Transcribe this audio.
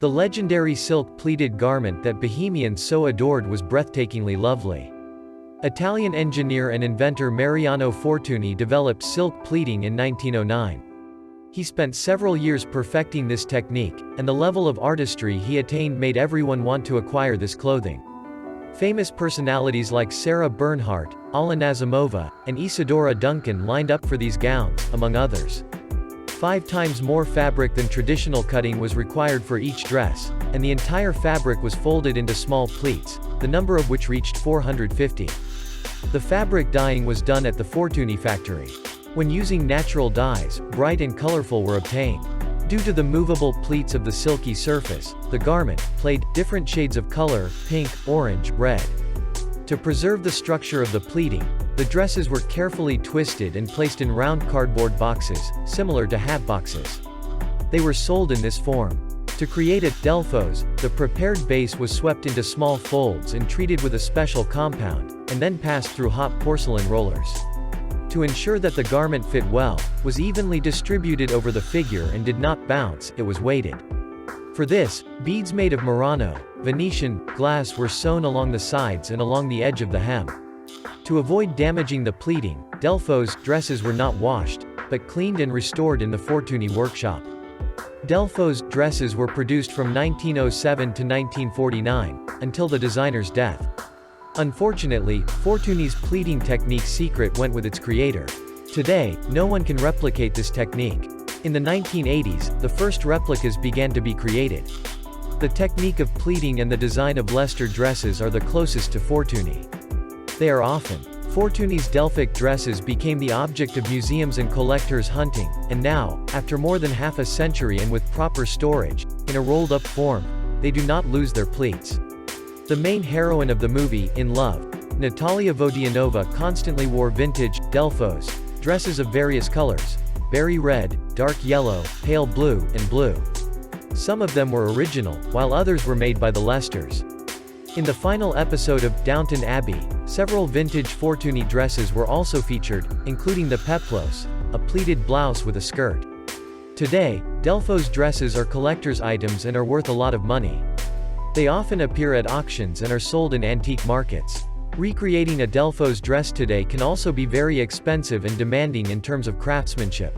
The legendary silk-pleated garment that Bohemians so adored was breathtakingly lovely. Italian engineer and inventor Mariano Fortuny developed silk pleating in 1909. He spent several years perfecting this technique, and the level of artistry he attained made everyone want to acquire this clothing. Famous personalities like Sarah Bernhardt, Alla Nazimova, and Isadora Duncan lined up for these gowns, among others. 5 times more fabric than traditional cutting was required for each dress, and the entire fabric was folded into small pleats, the number of which reached 450. The fabric dyeing was done at the Fortuny factory. When using natural dyes, bright and colorful were obtained. Due to the movable pleats of the silky surface, the garment played different shades of color: pink, orange, red. To preserve the structure of the pleating, the dresses were carefully twisted and placed in round cardboard boxes, similar to hat boxes. They were sold in this form. To create a Delfos, the prepared base was swept into small folds and treated with a special compound, and then passed through hot porcelain rollers. To ensure that the garment fit well, was evenly distributed over the figure and did not bounce, it was weighted. For this, beads made of Murano, Venetian, glass were sewn along the sides and along the edge of the hem. To avoid damaging the pleating, Delfos dresses were not washed, but cleaned and restored in the Fortuny workshop. Delfos dresses were produced from 1907 to 1949, until the designer's death. Unfortunately, Fortuny's pleating technique's secret went with its creator. Today, no one can replicate this technique. In the 1980s, the first replicas began to be created. The technique of pleating and the design of Leicester dresses are the closest to Fortuny. They are often. Fortuny's Delphic dresses became the object of museums and collectors hunting, and now, after more than half a century and with proper storage, in a rolled-up form, they do not lose their pleats. The main heroine of the movie, In Love, Natalia Vodianova, constantly wore vintage, Delfos, dresses of various colors: berry red, dark yellow, pale blue, and blue. Some of them were original, while others were made by the Leicesters. In the final episode of Downton Abbey, several vintage Fortuny dresses were also featured, including the peplos, a pleated blouse with a skirt. Today, Delfos dresses are collector's items and are worth a lot of money. They often appear at auctions and are sold in antique markets. Recreating a Delfos dress today can also be very expensive and demanding in terms of craftsmanship.